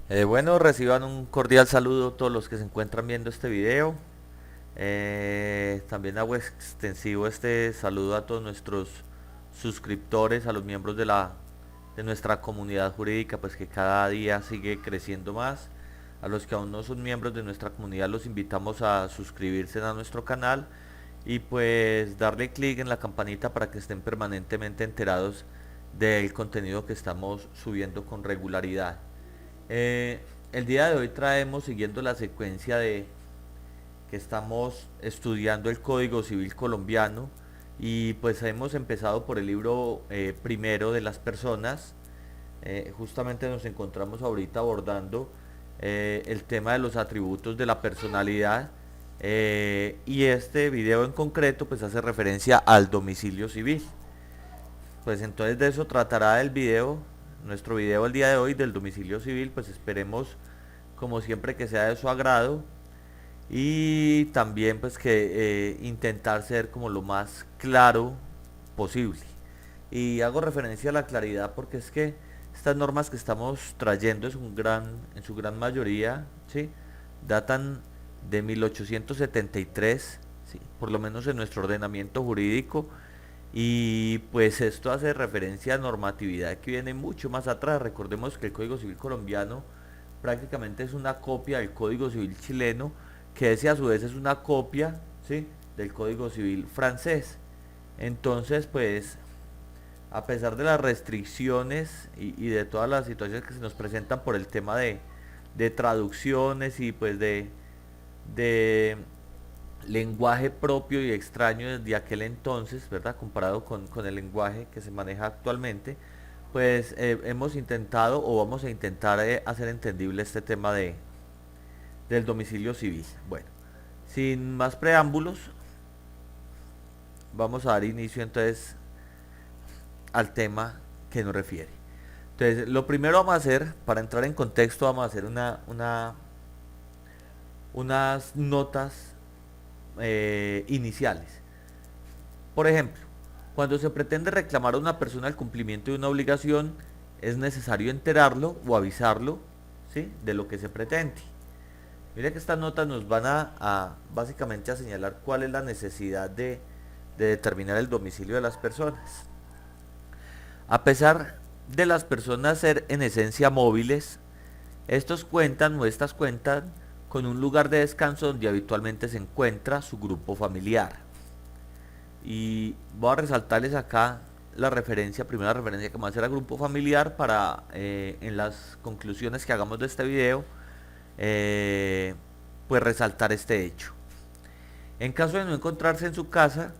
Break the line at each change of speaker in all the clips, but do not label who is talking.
Bueno, reciban un cordial saludo todos los que se encuentran viendo este video. También hago extensivo este saludo a todos nuestros suscriptores, a los miembros de nuestra comunidad jurídica, pues que cada día sigue creciendo más. A los que aún no son miembros de nuestra comunidad los invitamos a suscribirse a nuestro canal y pues darle clic en la campanita para que estén permanentemente enterados del contenido que estamos subiendo con regularidad. Eh, el día de hoy traemos, siguiendo la secuencia de que estamos estudiando el Código Civil colombiano, y pues hemos empezado por el libro primero de las personas. Justamente nos encontramos ahorita abordando el tema de los atributos de la personalidad, y este video en concreto pues hace referencia al domicilio civil. Pues entonces de eso tratará el video, nuestro video el día de hoy del domicilio civil. Pues esperemos como siempre que sea de su agrado, y también pues que intentar ser como lo más claro posible. Y hago referencia a la claridad porque es que estas normas que estamos trayendo en su gran mayoría, ¿sí?, datan de 1873, ¿sí?, por lo menos en nuestro ordenamiento jurídico. Y pues esto hace referencia a normatividad que viene mucho más atrás. Recordemos que el Código Civil colombiano prácticamente es una copia del Código Civil chileno, que ese a su vez es una copia, ¿sí?, del Código Civil francés. Entonces, pues, a pesar de las restricciones y de todas las situaciones que se nos presentan por el tema de traducciones y pues de lenguaje propio y extraño desde aquel entonces, ¿verdad? Comparado con el lenguaje que se maneja actualmente, pues hemos intentado o vamos a intentar hacer entendible este tema del domicilio civil. Bueno, sin más preámbulos, vamos a dar inicio entonces al tema que nos refiere. Entonces, lo primero vamos a hacer, para entrar en contexto, vamos a hacer unas notas iniciales. Por ejemplo, cuando se pretende reclamar a una persona el cumplimiento de una obligación, es necesario enterarlo o avisarlo, ¿sí?, de lo que se pretende. Mira que estas notas nos van básicamente a señalar cuál es la necesidad de determinar el domicilio de las personas. A pesar de las personas ser en esencia móviles, estos cuentan o estas cuentan con un lugar de descanso donde habitualmente se encuentra su grupo familiar. Y voy a resaltarles acá la referencia, primera referencia que vamos a hacer al grupo familiar para en las conclusiones que hagamos de este video, eh, pues resaltar este hecho. En caso de no encontrarse en su casa,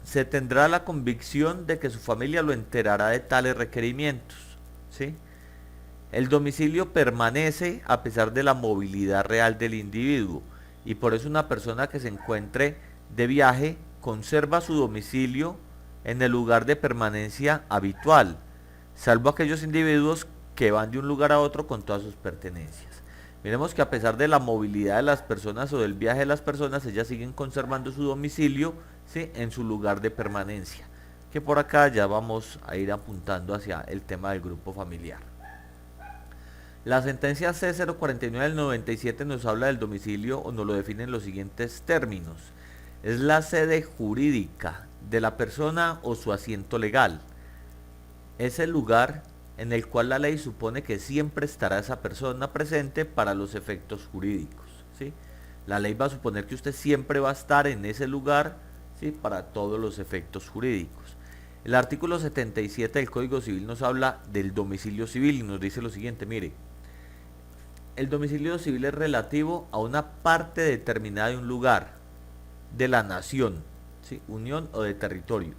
se tendrá la convicción de que su familia lo enterará de tales requerimientos, ¿sí? El domicilio permanece a pesar de la movilidad real del individuo, y por eso una persona que se encuentre de viaje conserva su domicilio en el lugar de permanencia habitual, salvo aquellos individuos que van de un lugar a otro con todas sus pertenencias. Miremos que a pesar de la movilidad de las personas o del viaje de las personas, ellas siguen conservando su domicilio, ¿sí?, en su lugar de permanencia, que por acá ya vamos a ir apuntando hacia el tema del grupo familiar. La sentencia C049 del 97 nos habla del domicilio o nos lo define en los siguientes términos. Es la sede jurídica de la persona o su asiento legal. Es el lugar en el cual la ley supone que siempre estará esa persona presente para los efectos jurídicos, ¿sí? La ley va a suponer que usted siempre va a estar en ese lugar, ¿sí?, para todos los efectos jurídicos. El artículo 77 del Código Civil nos habla del domicilio civil y nos dice lo siguiente, mire, el domicilio civil es relativo a una parte determinada de un lugar, de la nación, ¿sí?, unión o de territorio.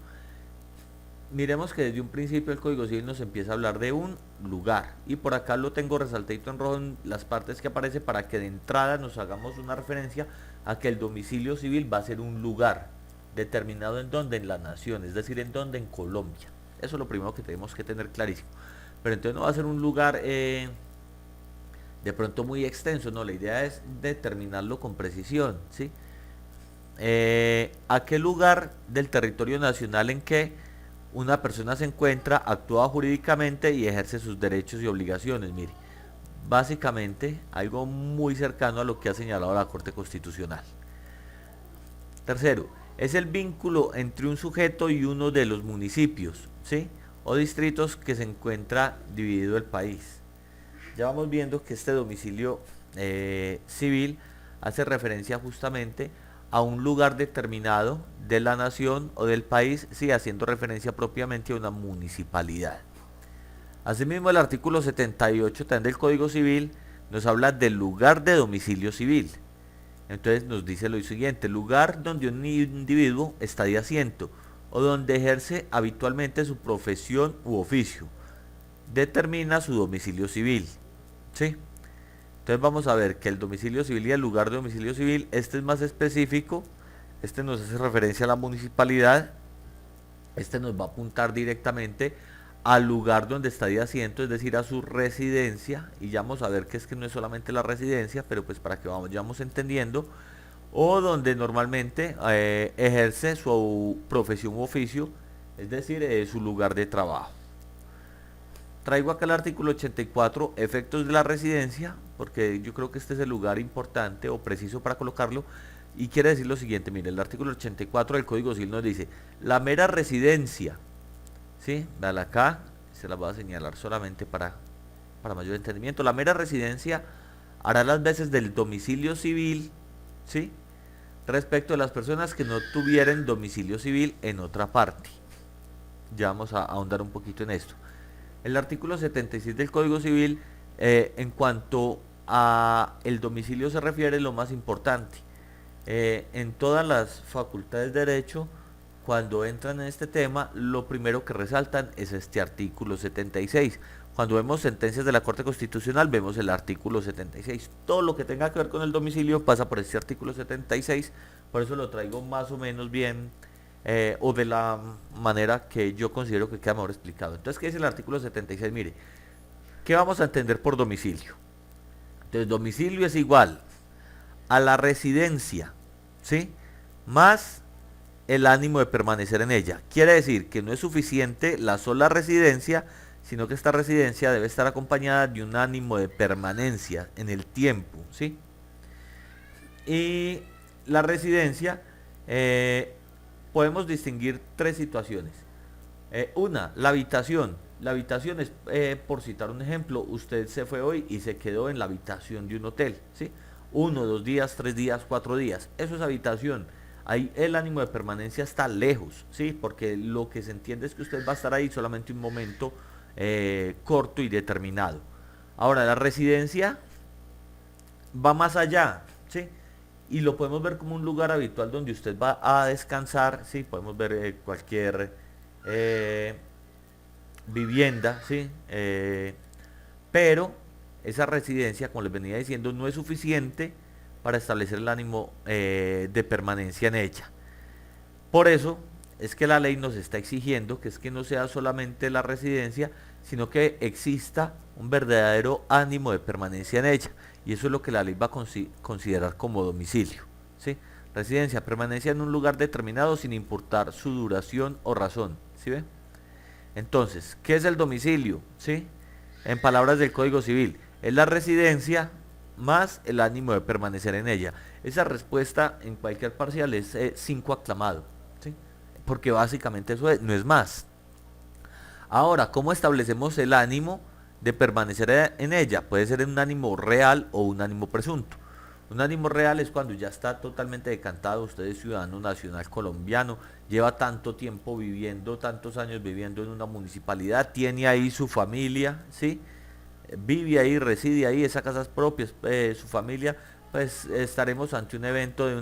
Miremos que desde un principio el Código Civil nos empieza a hablar de un lugar, y por acá lo tengo resaltadito en rojo en las partes que aparece para que de entrada nos hagamos una referencia a que el domicilio civil va a ser un lugar determinado en donde, en la nación, es decir, en donde, en Colombia. Eso es lo primero que tenemos que tener clarísimo. Pero entonces no va a ser un lugar de pronto muy extenso, no, la idea es determinarlo con precisión, ¿sí? ¿A qué lugar del territorio nacional en que una persona se encuentra, actúa jurídicamente y ejerce sus derechos y obligaciones? Mire, básicamente algo muy cercano a lo que ha señalado la Corte Constitucional. Tercero, es el vínculo entre un sujeto y uno de los municipios, ¿sí?, o distritos que se encuentra dividido el país. Ya vamos viendo que este domicilio civil hace referencia justamente a un lugar determinado de la nación o del país, sí, haciendo referencia propiamente a una municipalidad. Asimismo, el artículo 78 también del Código Civil nos habla del lugar de domicilio civil. Entonces nos dice lo siguiente: lugar donde un individuo está de asiento o donde ejerce habitualmente su profesión u oficio, determina su domicilio civil, ¿sí? Entonces vamos a ver que el domicilio civil y el lugar de domicilio civil, este es más específico, este nos hace referencia a la municipalidad, este nos va a apuntar directamente al lugar donde está de asiento, es decir, a su residencia, y ya vamos a ver que es que no es solamente la residencia, pero pues para que vayamos entendiendo, o donde normalmente ejerce su profesión u oficio, es decir, su lugar de trabajo. Traigo acá el artículo 84, efectos de la residencia, porque yo creo que este es el lugar importante o preciso para colocarlo, y quiere decir lo siguiente: mire, el artículo 84 del Código Civil nos dice, la mera residencia, ¿sí? Dale acá, se la voy a señalar solamente para mayor entendimiento. La mera residencia hará las veces del domicilio civil, ¿sí?, respecto de las personas que no tuvieran domicilio civil en otra parte. Ya vamos a ahondar un poquito en esto. El artículo 76 del Código Civil, en cuanto a el domicilio se refiere, lo más importante. En todas las facultades de derecho, cuando entran en este tema, lo primero que resaltan es este artículo 76. Cuando vemos sentencias de la Corte Constitucional, vemos el artículo 76. Todo lo que tenga que ver con el domicilio pasa por este artículo 76. Por eso lo traigo más o menos bien, o de la manera que yo considero que queda mejor explicado. Entonces, ¿qué dice el artículo 76? Mire, ¿qué vamos a entender por domicilio? Entonces, domicilio es igual a la residencia, ¿sí?, más el ánimo de permanecer en ella. Quiere decir que no es suficiente la sola residencia, sino que esta residencia debe estar acompañada de un ánimo de permanencia en el tiempo, ¿sí? Y la residencia, podemos distinguir tres situaciones. Una, la habitación. La habitación es, por citar un ejemplo, usted se fue hoy y se quedó en la habitación de un hotel, ¿sí? 1, 2 días, 3 días, 4 días. Eso es habitación. Ahí el ánimo de permanencia está lejos, ¿sí? Porque lo que se entiende es que usted va a estar ahí solamente un momento corto y determinado. Ahora, la residencia va más allá, ¿sí? Y lo podemos ver como un lugar habitual donde usted va a descansar, ¿sí? Podemos ver cualquier vivienda, ¿sí? Pero esa residencia, como les venía diciendo, no es suficiente para establecer el ánimo de permanencia en ella. Por eso es que la ley nos está exigiendo que es que no sea solamente la residencia, sino que exista un verdadero ánimo de permanencia en ella. Y eso es lo que la ley va a considerar como domicilio, ¿sí? Residencia, permanencia en un lugar determinado sin importar su duración o razón, ¿sí ve? Entonces, ¿qué es el domicilio? ¿Sí? En palabras del Código Civil, es la residencia más el ánimo de permanecer en ella. Esa respuesta en cualquier parcial es 5 aclamado, ¿sí? Porque básicamente eso es, no es más. Ahora, ¿cómo establecemos el ánimo de permanecer en ella? Puede ser un ánimo real o un ánimo presunto. Un ánimo real es cuando ya está totalmente decantado, usted es ciudadano nacional colombiano, lleva tanto tiempo viviendo, tantos años viviendo en una municipalidad, tiene ahí su familia, ¿sí? Vive ahí, reside ahí, esa casa es propia, su familia, pues estaremos ante un evento de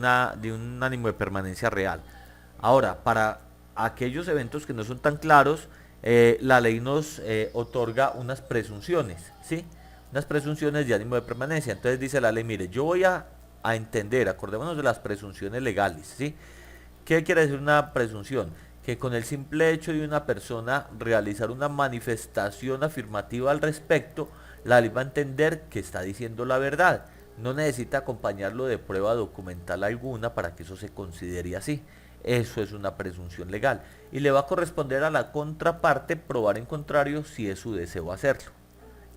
un ánimo de permanencia real. Ahora, para aquellos eventos que no son tan claros, la ley nos otorga unas presunciones, ¿sí? Unas presunciones de ánimo de permanencia. Entonces dice la ley, mire, yo voy a entender, acordémonos de las presunciones legales, ¿sí? ¿Qué quiere decir una presunción? Que con el simple hecho de una persona realizar una manifestación afirmativa al respecto, la ley va a entender que está diciendo la verdad. No necesita acompañarlo de prueba documental alguna para que eso se considere así. Eso es una presunción legal. Y le va a corresponder a la contraparte probar en contrario si es su deseo hacerlo.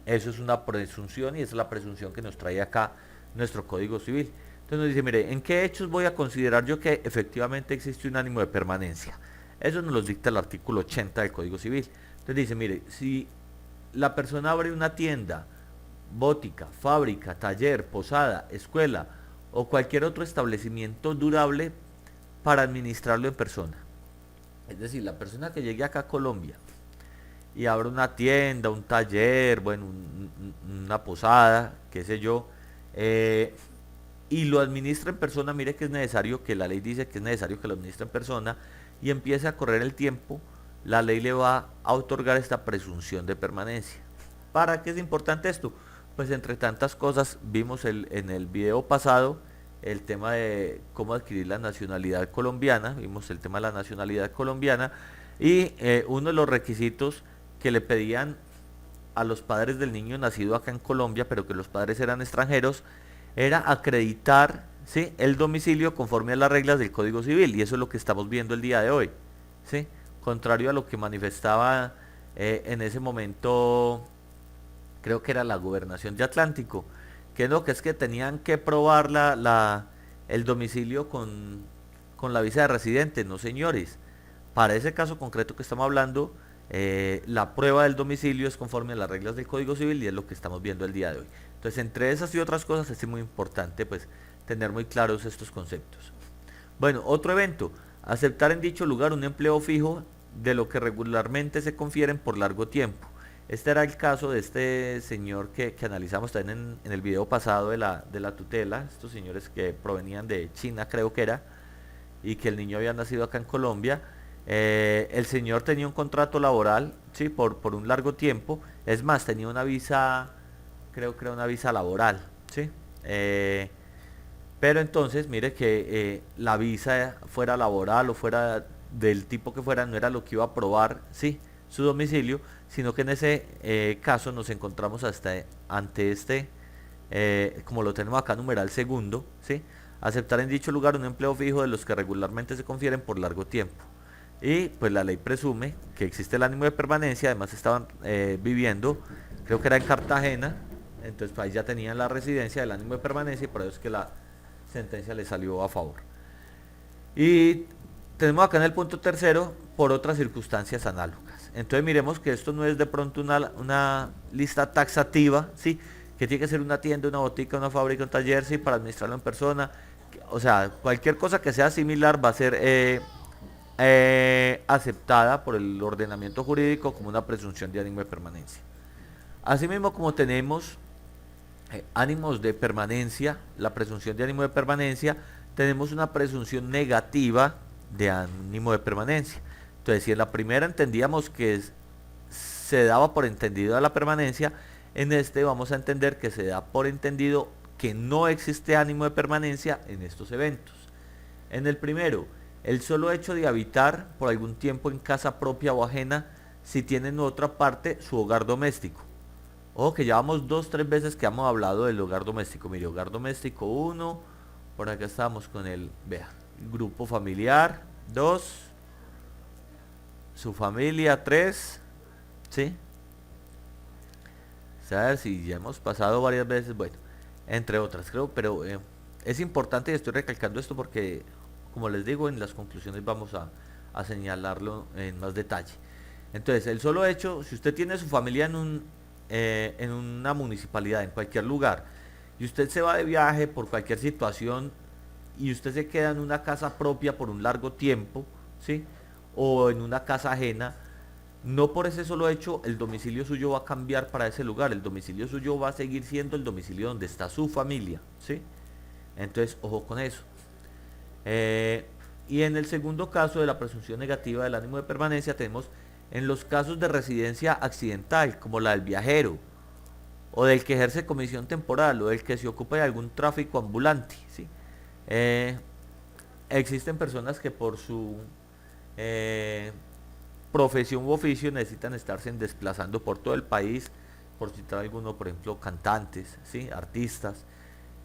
Eso es una presunción y esa es la presunción que nos trae acá nuestro Código Civil. Entonces nos dice, mire, ¿en qué hechos voy a considerar yo que efectivamente existe un ánimo de permanencia? Eso nos lo dicta el artículo 80 del Código Civil. Entonces dice, mire, si la persona abre una tienda, botica, fábrica, taller, posada, escuela o cualquier otro establecimiento durable para administrarlo en persona. Es decir, la persona que llegue acá a Colombia y abra una tienda, un taller, bueno, una posada, qué sé yo, y lo administra en persona, mire que es necesario, que la ley dice que es necesario que lo administre en persona, y empiece a correr el tiempo, la ley le va a otorgar esta presunción de permanencia. ¿Para qué es importante esto? Pues entre tantas cosas, vimos en el video pasado el tema de cómo adquirir la nacionalidad colombiana, vimos el tema de la nacionalidad colombiana, y uno de los requisitos que le pedían a los padres del niño nacido acá en Colombia, pero que los padres eran extranjeros, era acreditar, ¿sí?, el domicilio conforme a las reglas del Código Civil, y eso es lo que estamos viendo el día de hoy, ¿sí? Contrario a lo que manifestaba en ese momento, creo que era la gobernación de Atlántico, que no, que es que tenían que probar el domicilio con la visa de residente. No, señores, para ese caso concreto que estamos hablando, la prueba del domicilio es conforme a las reglas del Código Civil y es lo que estamos viendo el día de hoy. Entonces, entre esas y otras cosas es muy importante pues tener muy claros estos conceptos. Bueno, otro evento, aceptar en dicho lugar un empleo fijo de lo que regularmente se confieren por largo tiempo. Este era el caso de este señor que analizamos también en el video pasado de la tutela, estos señores que provenían de China, creo que era, y que el niño había nacido acá en Colombia. El señor tenía un contrato laboral, sí, por un largo tiempo. Es más, tenía una visa, creo que era una visa laboral, sí. Pero entonces, mire que la visa fuera laboral o fuera del tipo que fuera, no era lo que iba a probar, sí, su domicilio, sino que en ese caso nos encontramos ante este, como lo tenemos acá, numeral segundo, ¿sí? Aceptar en dicho lugar un empleo fijo de los que regularmente se confieren por largo tiempo. Y pues la ley presume que existe el ánimo de permanencia, además estaban viviendo, creo que era en Cartagena, entonces pues, ahí ya tenían la residencia del ánimo de permanencia y por eso es que la sentencia le salió a favor. Y tenemos acá en el punto tercero, por otras circunstancias análogas. Entonces miremos que esto no es de pronto una lista taxativa, ¿sí?, que tiene que ser una tienda, una botica, una fábrica, un taller, ¿sí?, para administrarlo en persona. O sea, cualquier cosa que sea similar va a ser aceptada por el ordenamiento jurídico como una presunción de ánimo de permanencia. Asimismo, como tenemos ánimos de permanencia, la presunción de ánimo de permanencia, tenemos una presunción negativa de ánimo de permanencia. Entonces, si en la primera entendíamos que se daba por entendido la permanencia, en este vamos a entender que se da por entendido que no existe ánimo de permanencia en estos eventos. En el primero, el solo hecho de habitar por algún tiempo en casa propia o ajena, si tienen en otra parte su hogar doméstico. Ojo que llevamos 2-3 veces que hemos hablado del hogar doméstico. Mire, hogar doméstico 1, por acá estamos con el, vea, grupo familiar 2, su familia 3, ¿sí? O sea, si ya hemos pasado varias veces, bueno, entre otras, creo, pero es importante y estoy recalcando esto porque, como les digo, en las conclusiones vamos a señalarlo en más detalle. Entonces, el solo hecho, si usted tiene su familia en una municipalidad, en cualquier lugar, y usted se va de viaje por cualquier situación y usted se queda en una casa propia por un largo tiempo, ¿sí?, o en una casa ajena, no por ese solo hecho el domicilio suyo va a cambiar para ese lugar, el domicilio suyo va a seguir siendo el domicilio donde está su familia, ¿sí? Entonces, ojo con eso. Y en el segundo caso de la presunción negativa del ánimo de permanencia tenemos en los casos de residencia accidental, como la del viajero, o del que ejerce comisión temporal, o del que se ocupa de algún tráfico ambulante, ¿sí? Existen personas que por su profesión u oficio necesitan estarse desplazando por todo el país, por citar alguno, por ejemplo, cantantes, ¿sí?, artistas,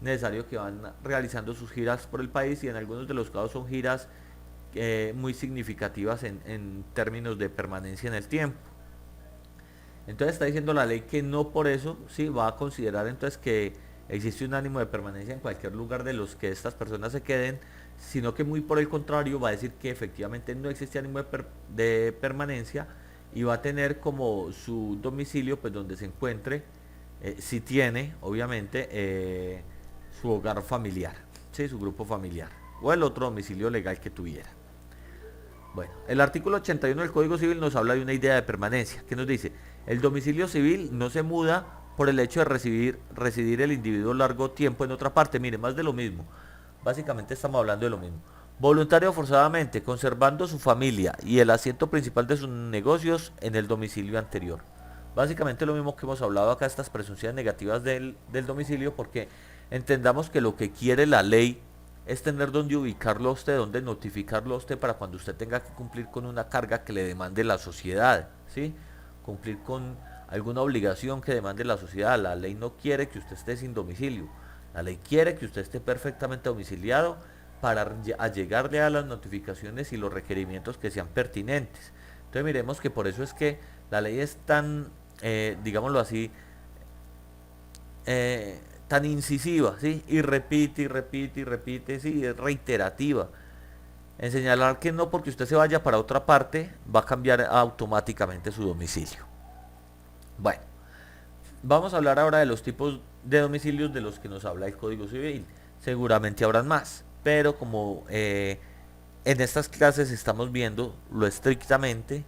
necesario que van realizando sus giras por el país y en algunos de los casos son giras muy significativas en términos de permanencia en el tiempo. Entonces está diciendo la ley que no por eso sí va a considerar entonces que existe un ánimo de permanencia en cualquier lugar de los que estas personas se queden, sino que muy por el contrario va a decir que efectivamente no existe ánimo de permanencia y va a tener como su domicilio pues donde se encuentre, si tiene obviamente su hogar familiar, ¿sí? Su grupo familiar o el otro domicilio legal que tuviera. Bueno, el artículo 81 del Código Civil nos habla de una idea de permanencia, que nos dice, el domicilio civil no se muda por el hecho de residir el individuo largo tiempo en otra parte. Mire, más de lo mismo. Básicamente estamos hablando de lo mismo. Voluntario o forzadamente, conservando su familia y el asiento principal de sus negocios en el domicilio anterior. Básicamente lo mismo que hemos hablado acá, estas presunciones negativas del domicilio, porque entendamos que lo que quiere la ley es tener donde ubicarlo a usted, donde notificarlo a usted para cuando usted tenga que cumplir con una carga que le demande la sociedad, ¿sí? Cumplir con alguna obligación que demande la sociedad. La ley no quiere que usted esté sin domicilio. La ley quiere que usted esté perfectamente domiciliado para llegarle a las notificaciones y los requerimientos que sean pertinentes. Entonces miremos que por eso es que la ley es tan, digámoslo así, tan incisiva, ¿sí? Y repite, y repite, y repite, sí, es reiterativa. En señalar que no porque usted se vaya para otra parte va a cambiar automáticamente su domicilio. Bueno, vamos a hablar ahora de los tipos de domicilios de los que nos habla el Código Civil. Seguramente habrán más, pero como en estas clases estamos viendo lo estrictamente,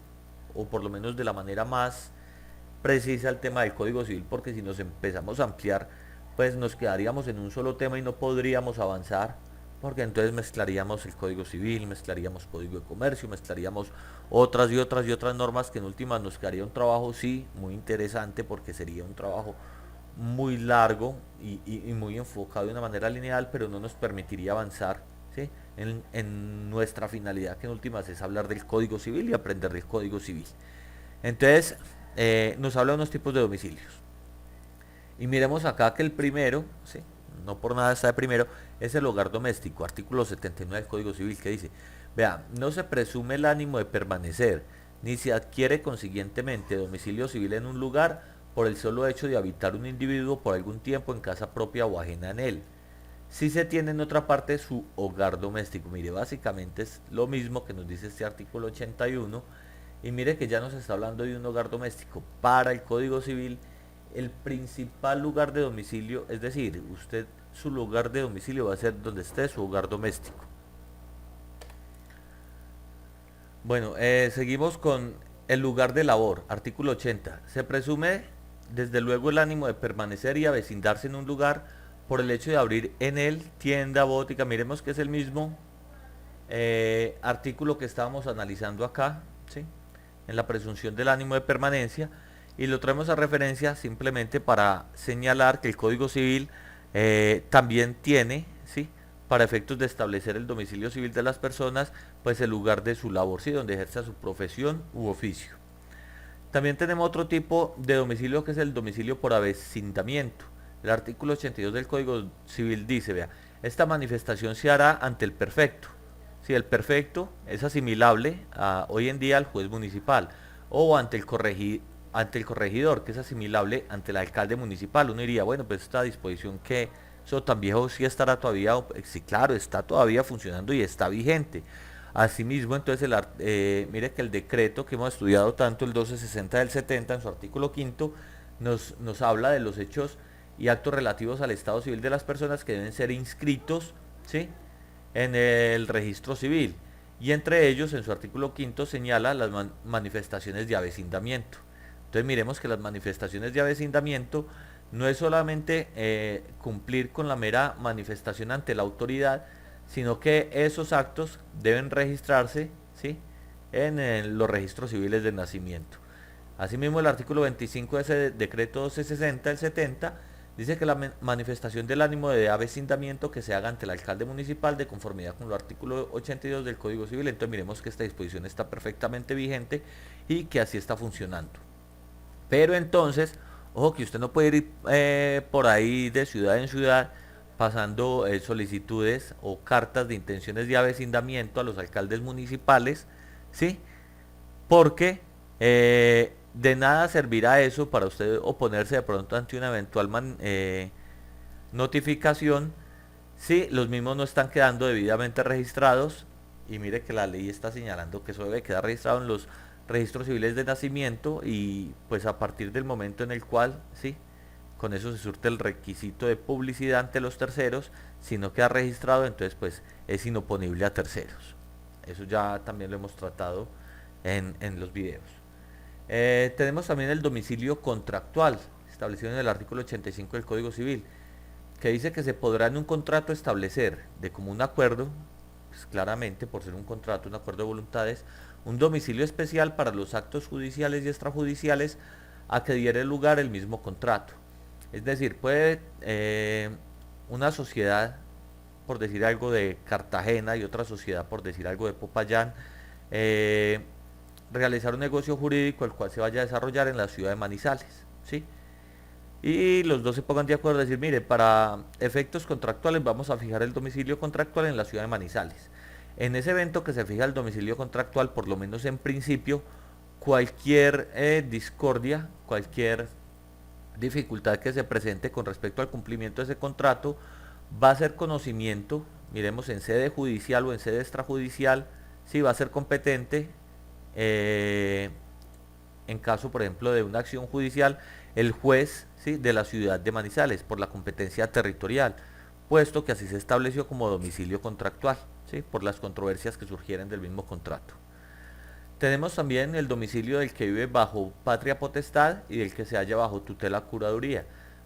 o por lo menos de la manera más precisa el tema del Código Civil, porque si nos empezamos a ampliar, pues nos quedaríamos en un solo tema y no podríamos avanzar, porque entonces mezclaríamos el Código Civil, mezclaríamos Código de Comercio, mezclaríamos otras y otras y otras normas que en últimas nos quedaría un trabajo, sí, muy interesante, porque sería un trabajo muy largo y muy enfocado de una manera lineal, pero no nos permitiría avanzar, ¿sí? En nuestra finalidad, que en últimas es hablar del Código Civil y aprender del Código Civil. Entonces, nos habla de unos tipos de domicilios. Y miremos acá que el primero, ¿sí? No por nada está de primero, es el hogar doméstico, artículo 79 del Código Civil, que dice, vea, no se presume el ánimo de permanecer, ni se adquiere consiguientemente domicilio civil en un lugar por el solo hecho de habitar un individuo por algún tiempo en casa propia o ajena en él. Si se tiene en otra parte su hogar doméstico. Mire, básicamente es lo mismo que nos dice este artículo 81. Y mire que ya nos está hablando de un hogar doméstico. Para el Código Civil, el principal lugar de domicilio, es decir, usted, su lugar de domicilio va a ser donde esté su hogar doméstico. Bueno, seguimos con el lugar de labor, artículo 80. Se presume desde luego el ánimo de permanecer y avecindarse en un lugar por el hecho de abrir en él tienda, botica. Miremos que es el mismo artículo que estábamos analizando acá, ¿sí? En la presunción del ánimo de permanencia, y lo traemos a referencia simplemente para señalar que el Código Civil también tiene, ¿sí? Para efectos de establecer el domicilio civil de las personas, pues el lugar de su labor, ¿sí? Donde ejerza su profesión u oficio. También tenemos otro tipo de domicilio que es el domicilio por avecindamiento. El artículo 82 del Código Civil dice, vea, esta manifestación se hará ante el perfecto. Si el perfecto es asimilable hoy en día al juez municipal o ante el corregidor, que es asimilable ante el alcalde municipal. Uno diría, bueno, pues esta disposición que eso tan viejo sí estará todavía, sí, claro, está todavía funcionando y está vigente. Asimismo, entonces, mire que el decreto que hemos estudiado tanto, el 1260 del 70, en su artículo quinto, nos habla de los hechos y actos relativos al estado civil de las personas que deben ser inscritos, ¿sí? En el registro civil. Y entre ellos, en su artículo quinto, señala las manifestaciones de avecindamiento. Entonces miremos que las manifestaciones de avecindamiento no es solamente cumplir con la mera manifestación ante la autoridad, sino que esos actos deben registrarse, ¿sí? En los registros civiles de nacimiento. Asimismo, el artículo 25 de ese decreto 1260 del 70 dice que la manifestación del ánimo de avecindamiento que se haga ante el alcalde municipal de conformidad con el artículo 82 del Código Civil. Entonces miremos que esta disposición está perfectamente vigente y que así está funcionando. Pero entonces, ojo que usted no puede ir por ahí de ciudad en ciudad pasando solicitudes o cartas de intenciones de avecindamiento a los alcaldes municipales, ¿sí? Porque de nada servirá eso para usted oponerse de pronto ante una eventual notificación si los mismos no están quedando debidamente registrados. Y mire que la ley está señalando que eso debe quedar registrado en los registros civiles de nacimiento, y pues a partir del momento en el cual, sí, con eso se surte el requisito de publicidad ante los terceros. Si no queda registrado, entonces pues es inoponible a terceros. Eso ya también lo hemos tratado en los videos. Tenemos también el domicilio contractual, establecido en el artículo 85 del Código Civil, que dice que se podrá en un contrato establecer de común acuerdo, pues claramente por ser un contrato, un acuerdo de voluntades, un domicilio especial para los actos judiciales y extrajudiciales a que diere lugar el mismo contrato. Es decir, puede una sociedad, por decir algo, de Cartagena, y otra sociedad, por decir algo, de Popayán, eh, realizar un negocio jurídico el cual se vaya a desarrollar en la ciudad de Manizales, ¿sí? Y los dos se pongan de acuerdo, decir, mire, para efectos contractuales vamos a fijar el domicilio contractual en la ciudad de Manizales. En ese evento que se fija el domicilio contractual, por lo menos en principio, cualquier discordia, cualquier dificultad que se presente con respecto al cumplimiento de ese contrato, va a ser conocimiento, miremos, en sede judicial o en sede extrajudicial, sí, va a ser competente. En caso, por ejemplo, de una acción judicial, el juez, ¿sí?, de la ciudad de Manizales, por la competencia territorial, puesto que así se estableció como domicilio contractual, ¿sí?, por las controversias que surgieran del mismo contrato. Tenemos también el domicilio del que vive bajo patria potestad y del que se halla bajo tutela curaduría.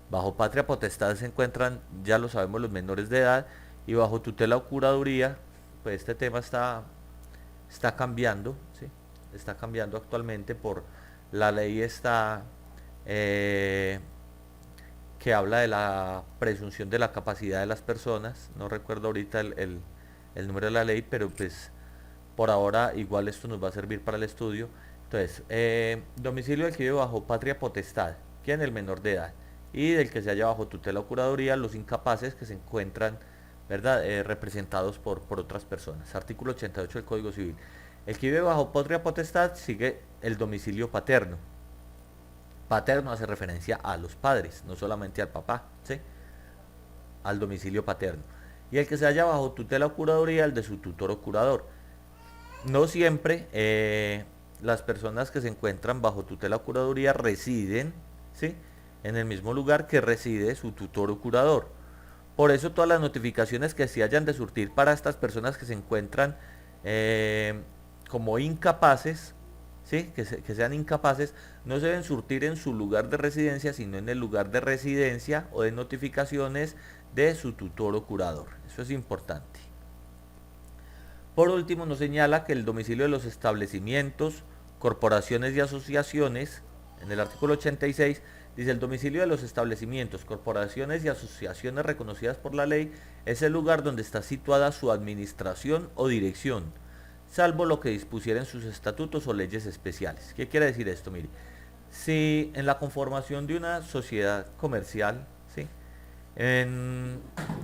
Bajo patria potestad se encuentran, ya lo sabemos, los menores de edad, y bajo tutela o curaduría, pues este tema está cambiando, ¿sí? Está cambiando actualmente por la ley esta que habla de la presunción de la capacidad de las personas. No recuerdo ahorita el número de la ley, pero pues por ahora igual esto nos va a servir para el estudio. Entonces, domicilio del que vive bajo patria potestad, ¿quién? El menor de edad. Y del que se halla bajo tutela o curaduría, los incapaces que se encuentran, ¿verdad?, representados por otras personas. Artículo 88 del Código Civil. El que vive bajo patria potestad sigue el domicilio paterno. Paterno hace referencia a los padres, no solamente al papá, ¿sí?, al domicilio paterno. Y el que se halla bajo tutela o curaduría, el de su tutor o curador. No siempre las personas que se encuentran bajo tutela o curaduría residen, ¿sí?, en el mismo lugar que reside su tutor o curador. Por eso todas las notificaciones que se hayan de surtir para estas personas que se encuentran como incapaces, ¿sí?, que sean incapaces, no se deben surtir en su lugar de residencia, sino en el lugar de residencia o de notificaciones de su tutor o curador. Eso es importante. Por último, nos señala que el domicilio de los establecimientos, corporaciones y asociaciones, en el artículo 86, dice: el domicilio de los establecimientos, corporaciones y asociaciones reconocidas por la ley es el lugar donde está situada su administración o dirección, salvo lo que dispusiera en sus estatutos o leyes especiales. ¿Qué quiere decir esto? Mire, si en la conformación de una sociedad comercial, ¿sí?, en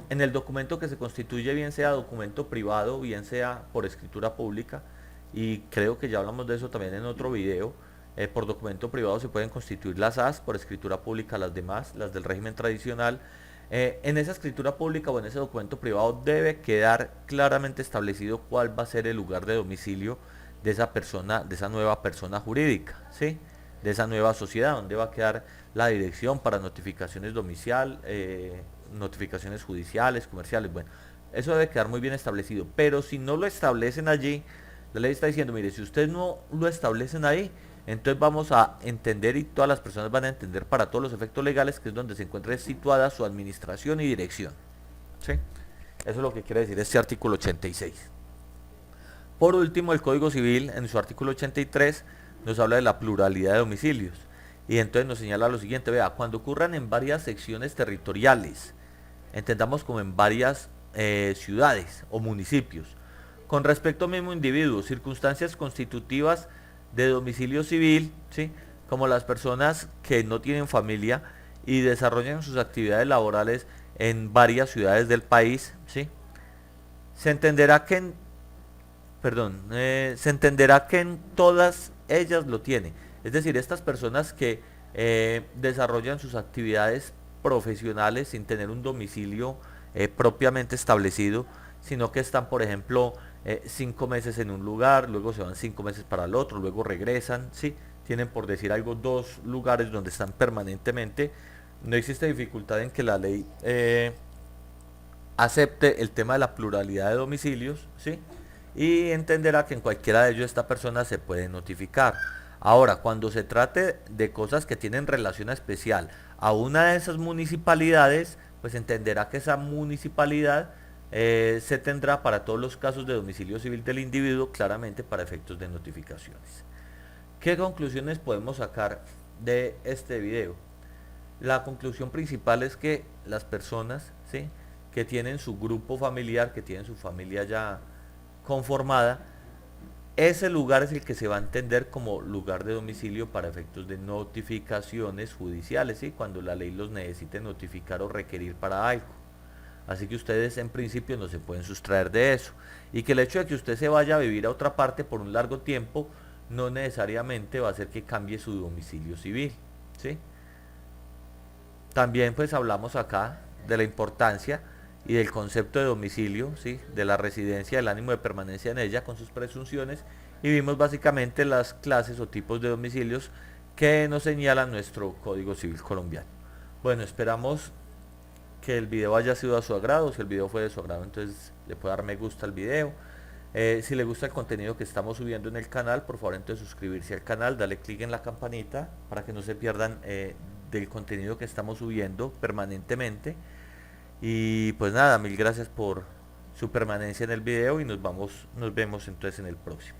el documento que se constituye, bien sea documento privado, bien sea por escritura pública, y creo que ya hablamos de eso también en otro video, por documento privado se pueden constituir las AS, por escritura pública las demás, las del régimen tradicional. En esa escritura pública o en ese documento privado debe quedar claramente establecido cuál va a ser el lugar de domicilio de esa persona, de esa nueva persona jurídica, ¿sí?, de esa nueva sociedad, donde va a quedar la dirección para notificaciones notificaciones judiciales, comerciales. Bueno, eso debe quedar muy bien establecido, pero si no lo establecen allí, la ley está diciendo: mire, si ustedes no lo establecen ahí, entonces vamos a entender, y todas las personas van a entender para todos los efectos legales, que es donde se encuentra situada su administración y dirección, ¿sí? Eso es lo que quiere decir este artículo 86. Por último, el Código Civil, en su artículo 83, nos habla de la pluralidad de domicilios. Y entonces nos señala lo siguiente: vea, cuando ocurran en varias secciones territoriales, entendamos como en varias ciudades o municipios, con respecto al mismo individuo, circunstancias constitutivas de domicilio civil, ¿sí?, como las personas que no tienen familia y desarrollan sus actividades laborales en varias ciudades del país, ¿sí?, se entenderá que en todas ellas lo tiene. Es decir, estas personas que desarrollan sus actividades profesionales sin tener un domicilio propiamente establecido, sino que están, por ejemplo, 5 meses en un lugar, luego se van 5 meses para el otro, luego regresan, ¿sí? Tienen, por decir algo, 2 lugares donde están permanentemente. No existe dificultad en que la ley acepte el tema de la pluralidad de domicilios, ¿sí? Y entenderá que en cualquiera de ellos esta persona se puede notificar. Ahora, cuando se trate de cosas que tienen relación especial a una de esas municipalidades, pues entenderá que esa municipalidad se tendrá para todos los casos de domicilio civil del individuo, claramente para efectos de notificaciones. ¿Qué conclusiones podemos sacar de este video? La conclusión principal es que las personas, ¿sí?, que tienen su grupo familiar, que tienen su familia ya conformada, ese lugar es el que se va a entender como lugar de domicilio para efectos de notificaciones judiciales, ¿sí?, cuando la ley los necesite notificar o requerir para algo. Así que ustedes en principio no se pueden sustraer de eso. Y que el hecho de que usted se vaya a vivir a otra parte por un largo tiempo no necesariamente va a hacer que cambie su domicilio civil, ¿sí? También pues hablamos acá de la importancia y del concepto de domicilio, ¿sí?, de la residencia, del ánimo de permanencia en ella con sus presunciones, y vimos básicamente las clases o tipos de domicilios que nos señala nuestro Código Civil colombiano. Bueno, esperamos que el video haya sido a su agrado. Si el video fue de su agrado, entonces le puede dar me gusta al video. Si le gusta el contenido que estamos subiendo en el canal, por favor entonces suscribirse al canal, darle clic en la campanita para que no se pierdan del contenido que estamos subiendo permanentemente. Y pues nada, mil gracias por su permanencia en el video y nos vemos entonces en el próximo.